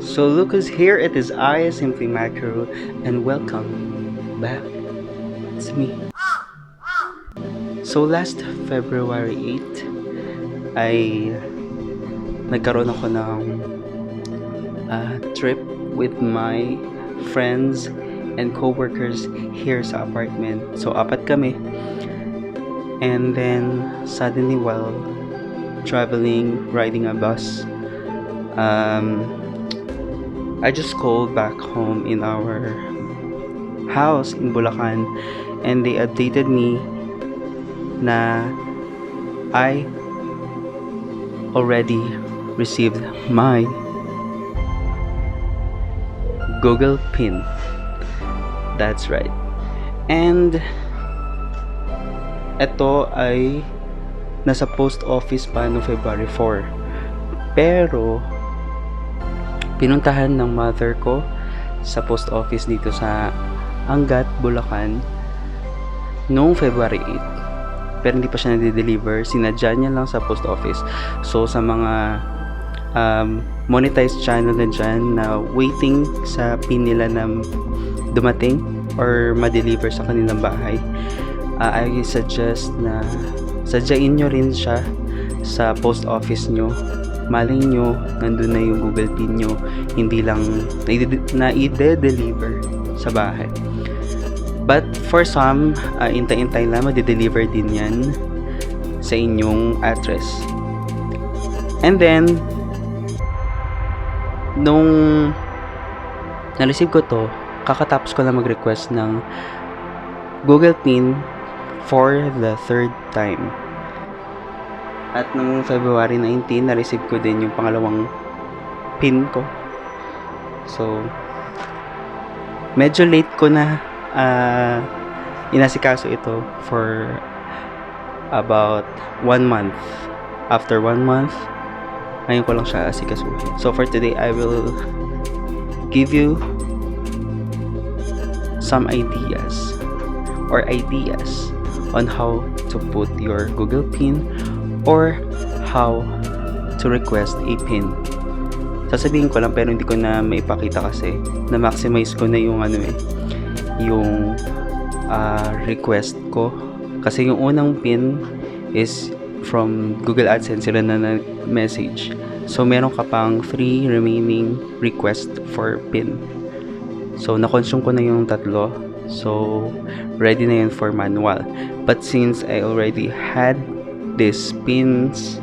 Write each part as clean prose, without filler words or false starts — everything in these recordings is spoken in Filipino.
So look who's here, it is I, Simply Macro, and welcome back. It's me. So last February 8, ay nagkaroon ako ng trip with my friends and co-workers here sa apartment. So apat kami. And then suddenly while traveling, riding a bus, I just called back home in our house in Bulacan, and they updated me na I already received my Google PIN. That's right. And ito ay nasa post office pa no February 4. Pero pinuntahan ng mother ko sa post office dito sa Angat, Bulacan noong February 8. Pero hindi pa siya nade-deliver. Sinadya niya lang sa post office. So sa mga monetized channel na dyan na waiting sa pin nila na dumating or ma-deliver sa kanilang bahay, I suggest na sadyain nyo rin siya sa post office nyo. Maling nyo, nandun na yung Google PIN nyo, hindi lang na i-deliver sa bahay. But for some, intay-intay lang, ma-deliver din yan sa inyong address. And then, nung na-receive ko to, kakatapos ko lang mag-request ng Google PIN for the third time. At nung February 19, na-receive ko din yung pangalawang PIN ko. So, medyo late ko na inasikaso ito for about 1 month. After 1 month, ngayon ko lang siya asikasuhin. So, for today, I will give you some ideas on how to put your Google PIN or how to request a PIN. Sasabihin ko lang pero hindi ko na maipakita kasi na-maximize ko na yung yung request ko. Kasi yung unang PIN is from Google Adsense, sila na nag-message. So meron ka pang 3 remaining request for PIN. So na-consume ko na yung 3. So ready na yun for manual. But since I already had these pins,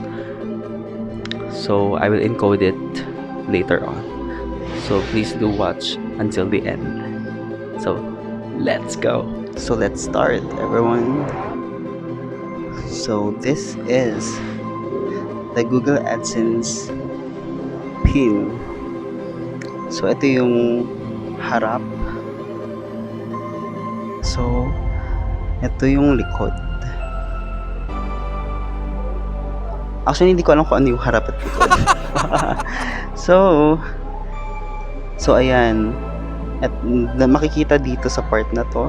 so I will encode it later on. So please do watch until the end. So let's go. So let's start, everyone. So this is the Google AdSense PIN. So ito yung harap. So ito yung likod. Actually, hindi ko alam kung ano yung harap at likod. So ayan. At makikita dito sa part na to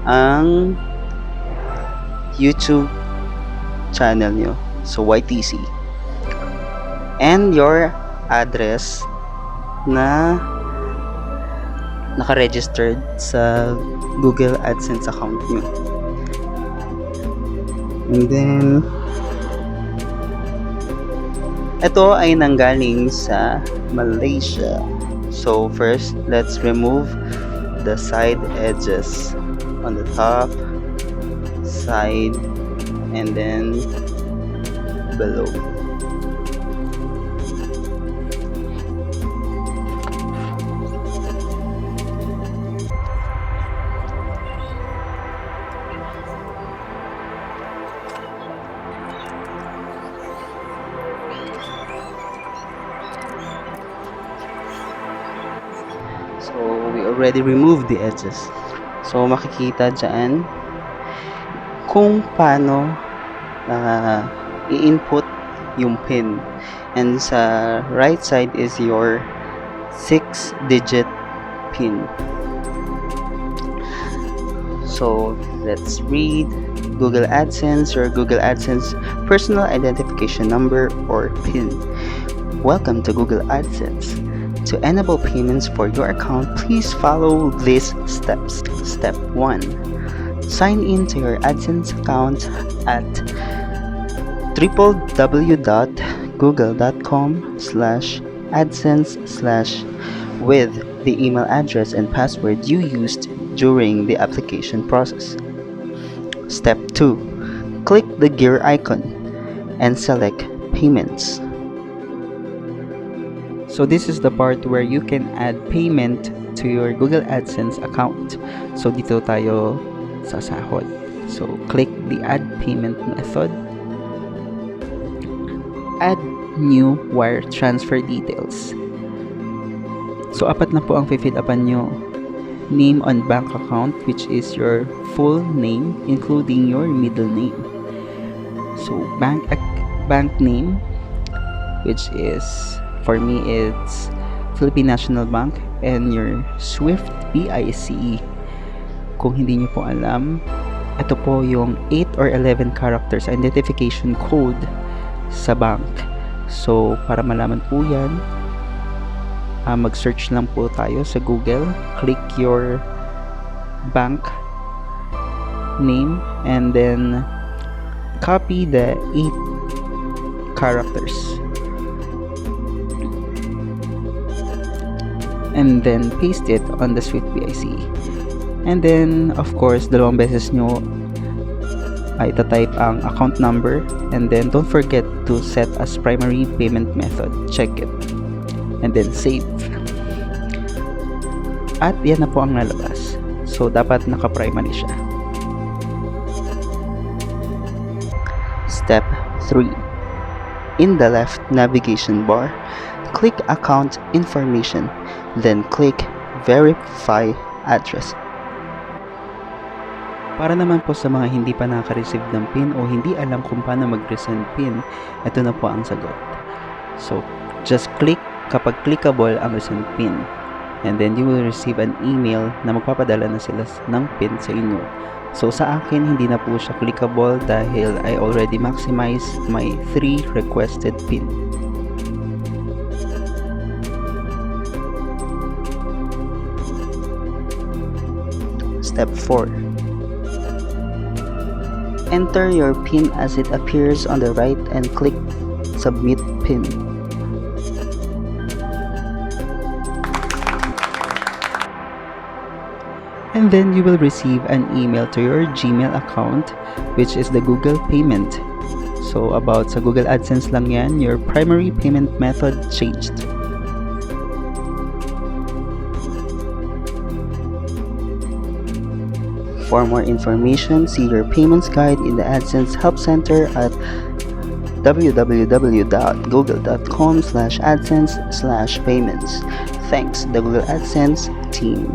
ang YouTube channel nyo. So, YTC. And your address na naka-registered sa Google AdSense account nyo. And then ito ay nanggaling sa Malaysia. So first, let's remove the side edges on the top, side, and then below. So, we already removed the edges. So, makikita dyan kung paano i-input yung PIN. And sa right side is your 6-digit PIN. So, let's read Google AdSense or Google AdSense Personal Identification Number or PIN. Welcome to Google AdSense. To enable payments for your account, please follow these steps. Step 1. Sign in to your Adsense account at www.google.com/adsense/ with the email address and password you used during the application process. Step 2. Click the gear icon and select Payments. So this is the part where you can add payment to your Google AdSense account. So dito tayo sa sahod. So click the Add Payment Method. Add new wire transfer details. So apat na po ang fill upan nyo. Name on bank account, which is your full name including your middle name. So bank name, which is, for me, it's Philippine National Bank, and your SWIFT BIC. Kung hindi nyo po alam, ito po yung 8 or 11 characters identification code sa bank. So para malaman po yan, mag-search lang po tayo sa Google, click your bank name, and then copy the 8 characters, and then paste it on the SWIFT BIC. And then of course, dalawang beses nyo ay type ang account number, and then don't forget to set as primary payment method. Check it and then save. At yan na po ang nalabas. So dapat naka-primary siya. Step 3. In the left navigation bar, click Account Information, then click Verify Address. Para naman po sa mga hindi pa naka-receive ng PIN o hindi alam kung paano mag-resend PIN, ito na po ang sagot. So just click kapag clickable ang resend PIN, and then you will receive an email na magpapadala na sila ng PIN sa inyo. So sa akin, hindi na po siya clickable dahil I already maximized my 3 requested PIN. Step 4. Enter your PIN as it appears on the right and click Submit PIN. And then you will receive an email to your Gmail account, which is the Google payment. So about sa Google AdSense lang yan, your primary payment method changed. For more information, see your payments guide in the AdSense Help Center at www.google.com/adsense/payments. Thanks, the Google AdSense team.